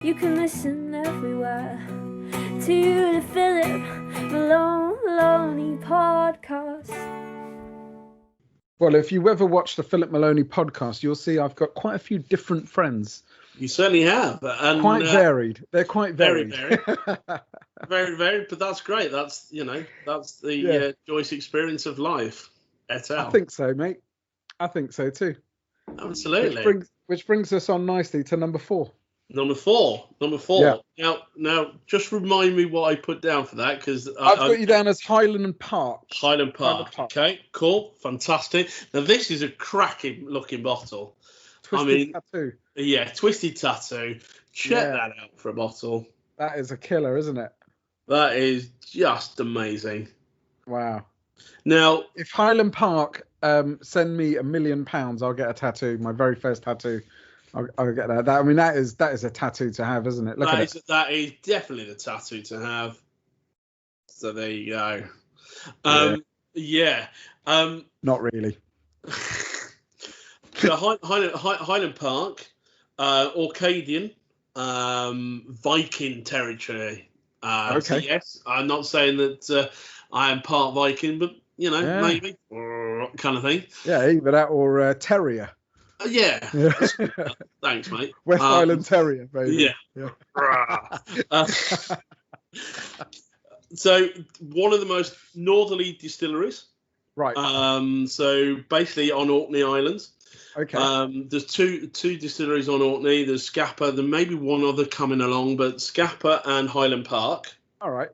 You can listen everywhere to the Philip Maloney podcast. Well, if you ever watch the Philip Maloney podcast, you'll see I've got quite a few different friends. You certainly have. And, quite varied. They're quite varied. Very varied, but that's great. That's the joyous experience of life. I think so, mate. I think so too. Absolutely. Which brings us on nicely to number 4. Number four. Yeah. Now, just remind me what I put down for that, because I've got you down as Highland Park. Highland Park. Okay, cool, fantastic. Now this is a cracking looking bottle. Twisted tattoo. Yeah, twisted tattoo. Check that out for a bottle. That is a killer, isn't it? That is just amazing. Wow. Now, if Highland Park send me £1 million, I'll get a tattoo. My very first tattoo. I'll get that. I mean, that is a tattoo to have, isn't it? That is definitely the tattoo to have. So there you go. Not really. So Highland Park, Orcadian, Viking territory. Okay. So yes, I'm not saying that I am part Viking, but maybe kind of thing. Yeah, either that or terrier. Yeah. Thanks, mate. West Island Terrier, baby. Yeah. So one of the most northerly distilleries. Right. So basically on Orkney Islands. Okay. There's two distilleries on Orkney. There's Scapa. There may be one other coming along, but Scapa and Highland Park. All right.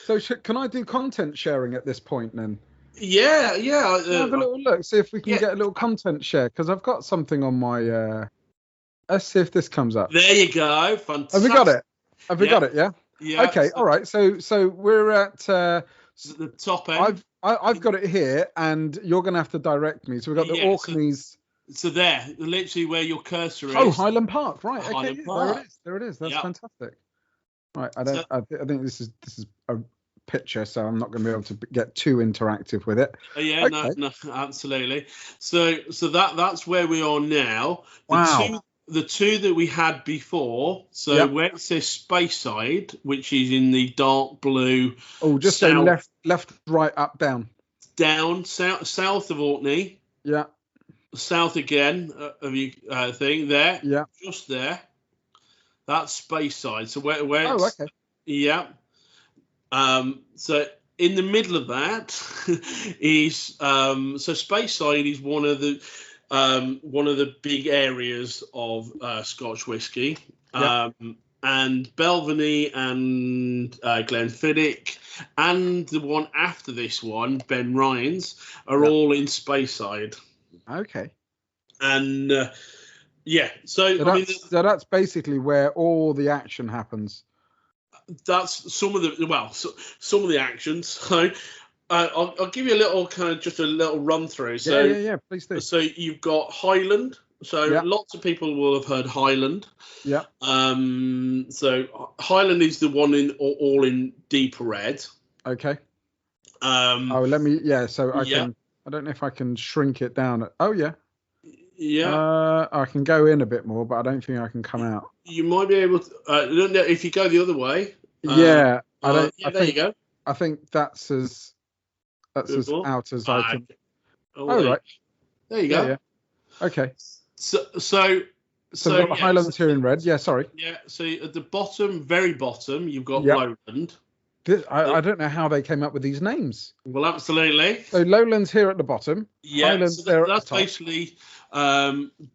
So can I do content sharing at this point then? Yeah. Have a little look, see if we can get a little content share, because I've got something on my. Let's see if this comes up. There you go. Fantastic. Have we got it? Have we got it? Yeah. Yeah. Okay. All right. So we're at the top end. I've got it here, and you're going to have to direct me. So we've got the Orkneys. So there, literally where your cursor is. Oh, Highland Park, right? Okay, Highland Park. There it is. That's fantastic. Right. I think this is a picture, so I'm not going to be able to get too interactive with it. Yeah, okay. No, absolutely. So that's where we are now. The two that we had before. So where it says Speyside, which is in the dark blue. Oh, just say left, right, up, down. Down, south of Orkney. Yeah. South again of you thing there. Yeah. Just there. That's Speyside. So where it's, okay. Yeah. So in the middle of that is so Speyside is one of the big areas of Scotch whisky. And Belveny and Glenfiddich and the one after this one, Ben Ryan's, are all in Speyside. Okay. And so that's basically where all the action happens. That's some of the actions. So I'll give you a little run through. So yeah, please do. So you've got Highland. So lots of people will have heard Highland. Yeah. So Highland is the one all in deep red. Okay. Let me. Yeah. So I can. I don't know if I can shrink it down. Oh yeah. Yeah. I can go in a bit more, but I don't think I can come out. You might be able to. I don't know if you go the other way. There you go. I think that's as out as I can. Right. There you go. Yeah. Okay. So we've got Highlands here in red. Yeah, sorry. Yeah. So at the bottom, very bottom, you've got Lowland. I don't know how they came up with these names. Well, absolutely. So Lowland's here at the bottom. Yeah, Highlands there at the top. That's basically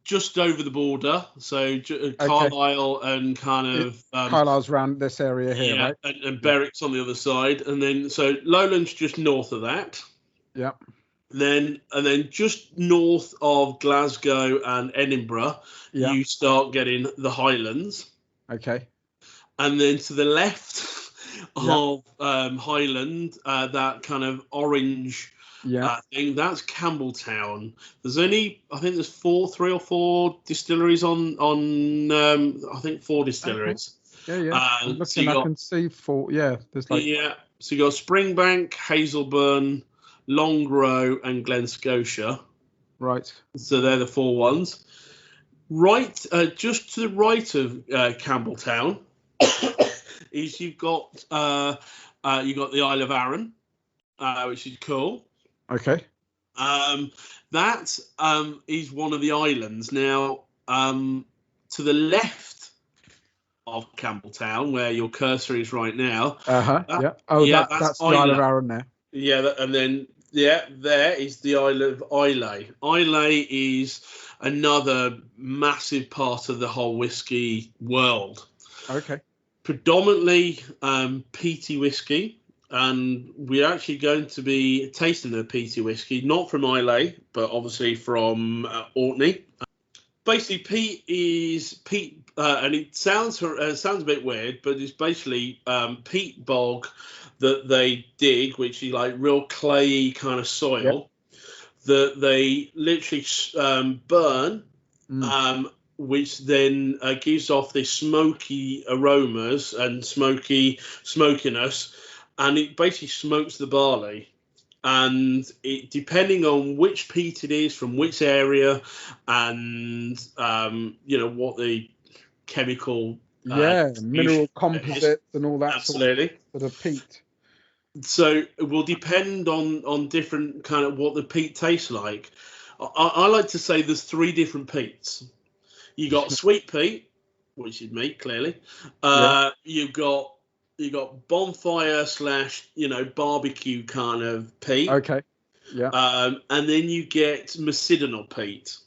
just over the border. So Carlisle and kind of Carlisle's around this area here, right? And Berwick's on the other side, and then so Lowland's just north of that. Yeah. And then just north of Glasgow and Edinburgh, you start getting the Highlands. Okay. And then to the left of Highland, that kind of orange thing, that's Campbelltown. There's only, I think there's 3 or 4 distilleries on I think 4 distilleries. Yeah. I'm looking, I can see 4. Yeah, there's like. Yeah, so you got Springbank, Hazelburn, Longrow, and Glen Scotia. Right. So they're the 4 ones. Right, just to the right of Campbelltown is you've got the Isle of Arran, which is cool. Okay. That is one of the islands. Now, to the left of Campbelltown, where your cursor is right now. Yeah. Oh, yeah, that's the Isle of Arran there. Yeah, and then there is the Isle of Islay. Islay is another massive part of the whole whiskey world. Okay. Predominantly peaty whiskey, and we're actually going to be tasting the peaty whiskey, not from Islay, but obviously from Orkney. Basically, peat, and it sounds a bit weird, but it's basically peat bog that they dig, which is like real clayey kind of soil, that they literally burn, which then gives off this smoky aromas and smokiness, and it basically smokes the barley. And it, depending on which peat it is, from which area, and what the chemical mineral composites and all that absolutely sort of peat. So it will depend on different kind of what the peat tastes like. I like to say there's 3 different peats. You got sweet peat, which is me clearly. You've got bonfire / barbecue kind of peat. Okay. Yeah. And then you get macedonal peat.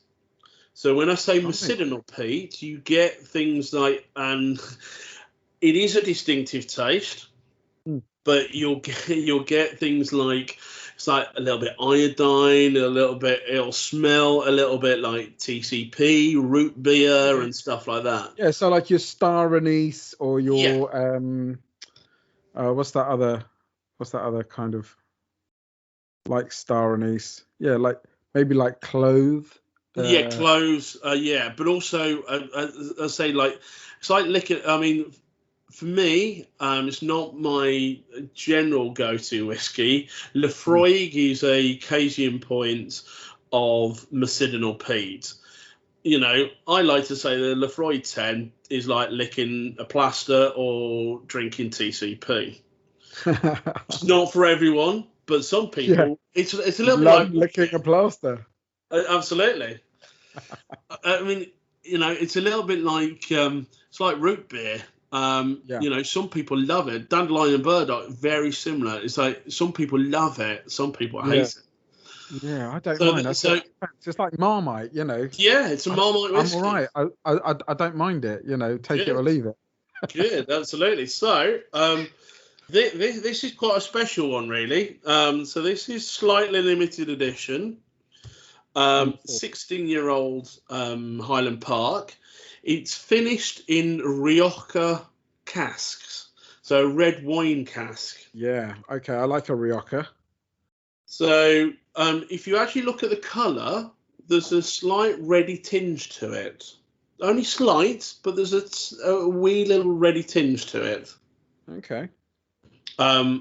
So when I say macedonal peat, you get things like, and it is a distinctive taste, but you'll get things like, it's like a little bit iodine, it'll smell a little bit like TCP, root beer, and stuff like that. Yeah, so like your star anise or your what's that other kind of like star anise? Yeah, like maybe like clove. Cloves. But also I say like it's like liquor. I mean, for me, it's not my general go-to whiskey. Lefroy is a Casian point of macedonal peat. I like to say the Lefroy 10 is like licking a plaster or drinking TCP. It's not for everyone, but some people, it's a little bit like licking a plaster. Absolutely. I mean, it's a little bit like it's like root beer. Some people love it. Dandelion and burdock, very similar. It's like some people love it, some people hate it. Yeah, I don't mind. It's just like Marmite, Yeah, it's a Marmite whiskey. I'm all right. I don't mind it. Take it or leave it. Good, absolutely. So, this is quite a special one, really. So this is slightly limited edition. 16-year-old Highland Park. It's finished in Rioja casks, so red wine cask. Yeah, okay, I like a Rioja. So if you actually look at the colour, there's a slight reddy tinge to it. Only slight, but there's a wee little reddy tinge to it. Okay. As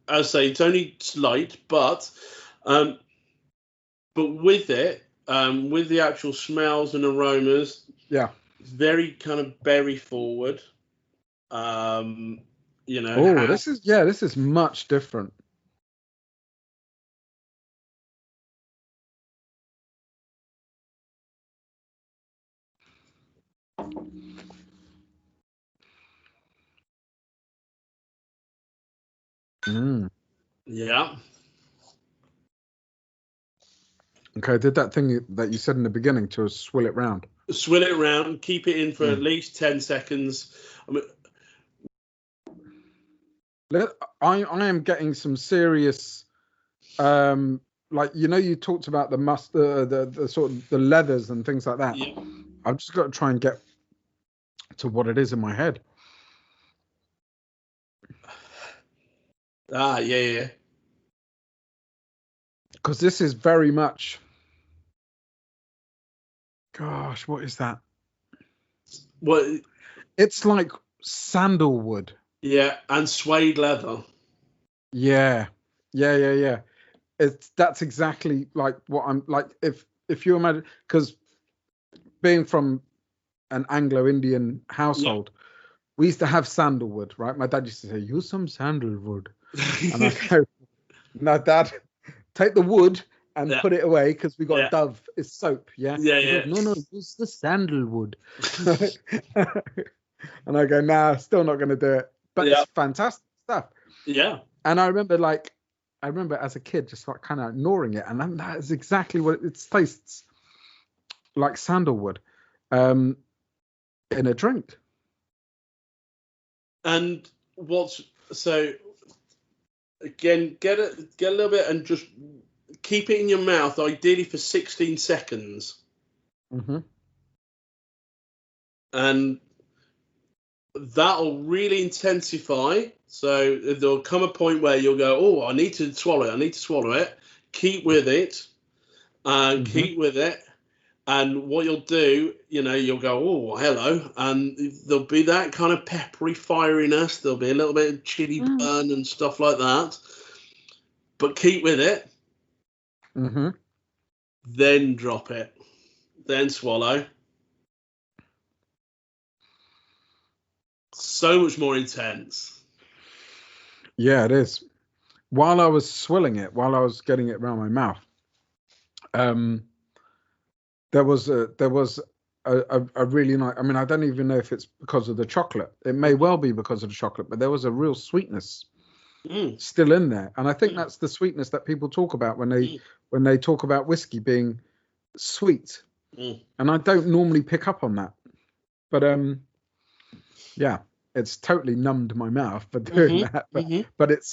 I say, it's only slight, but with it, with the actual smells and aromas, it's very kind of berry forward. This is much different. Yeah. Okay, I did that thing that you said in the beginning to swill it round. Swill it round, keep it in for at least 10 seconds. I am getting some serious, you talked about the the sort of the leathers and things like that. Yeah. I've just got to try and get to what it is in my head. Yeah. Because this is very much. Gosh, what is that? What? It's like sandalwood. Yeah, and suede leather. Yeah. That's exactly like what I'm like. If you imagine, because being from an Anglo-Indian household, we used to have sandalwood, right? My dad used to say, use some sandalwood. And I go, no, Dad, take the wood and put it away because we got Dove. It's soap, yeah? Yeah. Goes, no, use the sandalwood. And I go, nah, still not going to do it. But it's fantastic stuff. Yeah. And I remember as a kid just like kind of ignoring it. And that is exactly what it tastes like, sandalwood in a drink. And so again, get a little bit and just keep it in your mouth, ideally for 16 seconds. Mm-hmm. And that'll really intensify. So there'll come a point where you'll go, oh, I need to swallow it. Keep with it. Keep with it. And what you'll do, you'll go, oh, hello. And there'll be that kind of peppery firiness. There'll be a little bit of chili burn and stuff like that. But keep with it. Mm-hmm. Then drop it. Then swallow. So much more intense. Yeah, it is. While I was swilling it, while I was getting it around my mouth, there was a really nice. I mean, I don't even know if it's because of the chocolate. It may well be because of the chocolate, but there was a real sweetness still in there, and I think that's the sweetness that people talk about when they talk about whiskey being sweet. And I don't normally pick up on that, but yeah, it's totally numbed my mouth for doing that. But it's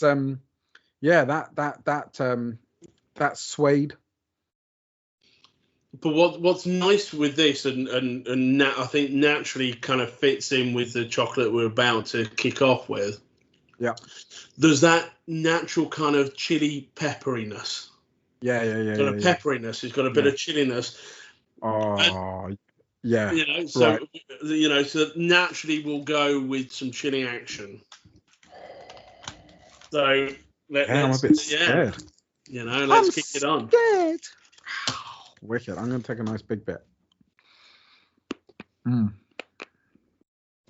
that suede. But what's nice with this, and I think naturally kind of fits in with the chocolate we're about to kick off with. Yeah. There's that natural kind of chili pepperiness. Yeah. Got a pepperiness. It's got a bit of chilliness. Oh, yeah. So so naturally we'll go with some chili action. So I'm a bit scared. Let's kick it on. Scared. Wicked. I'm going to take a nice big bit.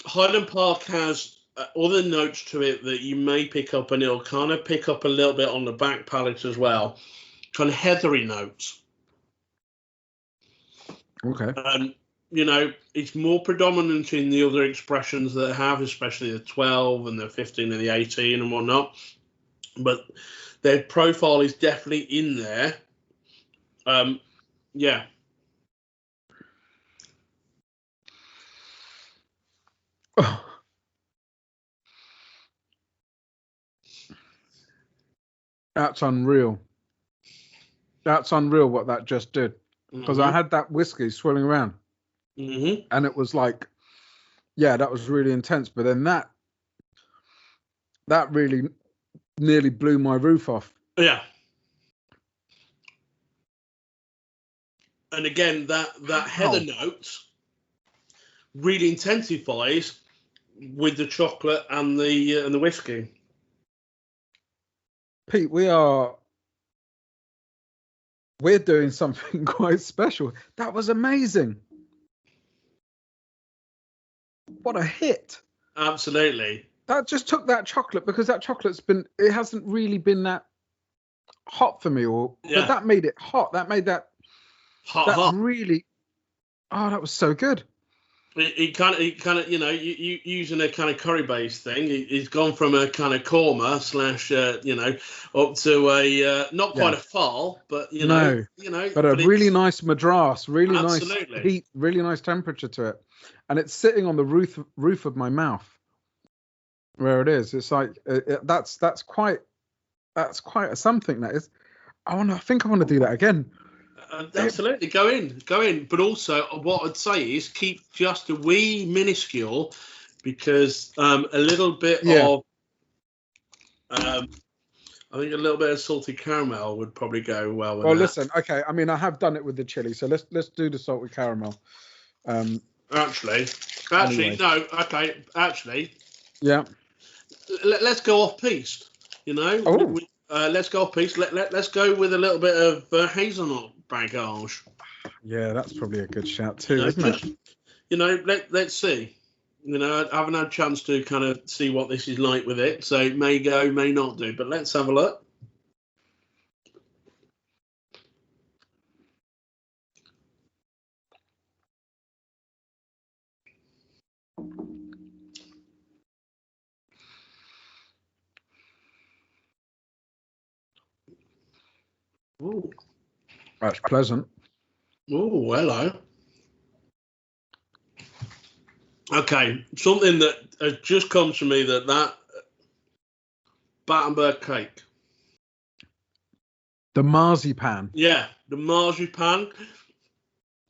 Highland Park has other notes to it that you may pick up, and it'll kind of pick up a little bit on the back palate as well. Kind of heathery notes. Okay. It's more predominant in the other expressions that I have, especially the 12 and the 15 and the 18 and whatnot. But their profile is definitely in there. Yeah. Oh. That's unreal. That's unreal what that just did. Because I had that whiskey swirling around. And it was like, that was really intense. But then that really nearly blew my roof off. Yeah. And again, that heather note really intensifies with the chocolate and the whiskey. Pete, we're doing something quite special. That was amazing. What a hit. Absolutely. That just took that chocolate, because that chocolate's it hasn't really been that hot for me, but that made it hot. That made that hot. Really, that was so good. He kind of, you using a kind of curry based thing. He's gone from a kind of korma / up to a not quite a fal, but but a really nice madras, really absolutely. Nice heat, really nice temperature to it, and it's sitting on the roof of my mouth, where it is. It's like that's quite something. That is. I think I want to do that again. Absolutely, go in. But also, what I'd say is keep just a wee minuscule, because a little bit of, I think a little bit of salted caramel would probably go well with that. Listen, okay. I mean, I have done it with the chili, so let's do the salted caramel. Actually, anyway. No. Okay, actually. Yeah. Let's go off piste. Let's go off piste. Let's go with a little bit of hazelnut bagage. Yeah, that's probably a good shout too, isn't it? let's see. I haven't had a chance to kind of see what this is like with it, so it may go, may not do. But let's have a look. Ooh. That's pleasant. Oh, hello. Okay, something that has just come to me that Battenberg cake. The marzipan. Yeah, the marzipan,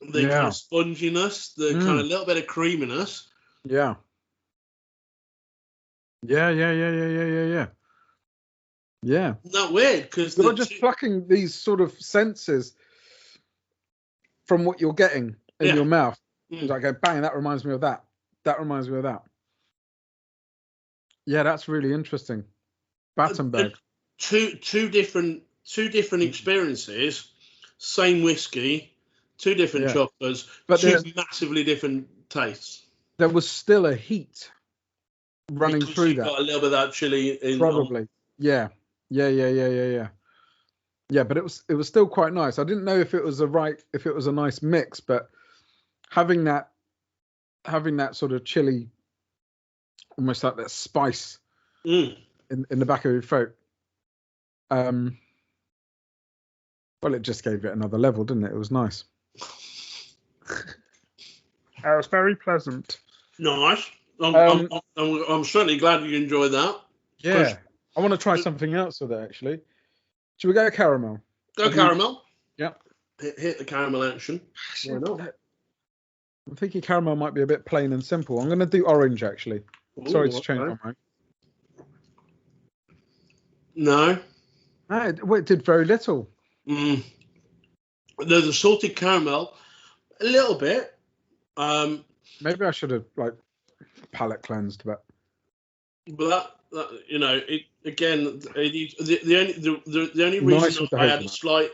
the kind of sponginess, the kind of little bit of creaminess. Yeah. Yeah. Isn't that weird? Because you're just plucking these sort of senses from what you're getting in your mouth. Like, go bang, that reminds me of that. That reminds me of that. Yeah, that's really interesting. Battenberg. Two different experiences, same whiskey, two different chocolates, but two massively different tastes. There was still a heat running through that. Got a little bit of that chili in. Probably. Yeah. Yeah, but it was still quite nice. I didn't know if it was a nice mix, but having that sort of chili, almost like that spice in the back of your throat. Well, it just gave it another level, didn't it? It was nice. It was very pleasant. Nice. I'm certainly glad you enjoyed that. Yeah. I want to try something else with it, actually. Should we go caramel? Go caramel. Yep. Hit the caramel action. Why not? I'm thinking caramel might be a bit plain and simple. I'm going to do orange, actually. Ooh, Sorry to change my mind. No. It did very little. There's a salted caramel, a little bit. Maybe I should have palate cleansed, but that the only reason I had a slight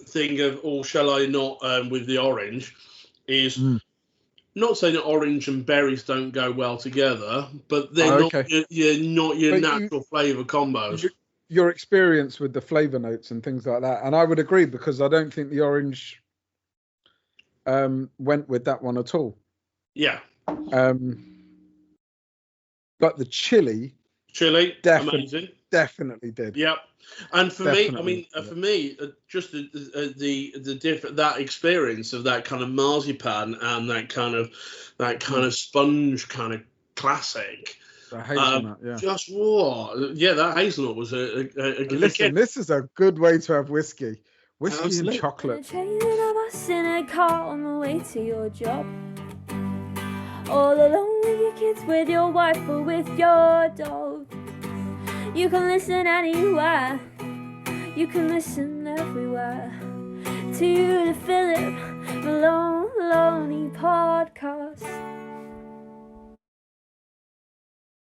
thing of, or shall I not, with the orange is not saying that orange and berries don't go well together, but they're not your natural flavour combos. Your experience with the flavour notes and things like that, and I would agree, because I don't think the orange went with that one at all. Yeah. But the chili definitely did. Yep. And for me, just the different, that experience of that kind of marzipan and that kind of sponge kind of classic. The hazelnut, that hazelnut was a listen. This is a good way to have whiskey and chocolate. Training of us in a car on the way to your job. All alone with your kids, with your wife, or with your dog. You can listen anywhere, you can listen everywhere to the Philip Maloney podcast.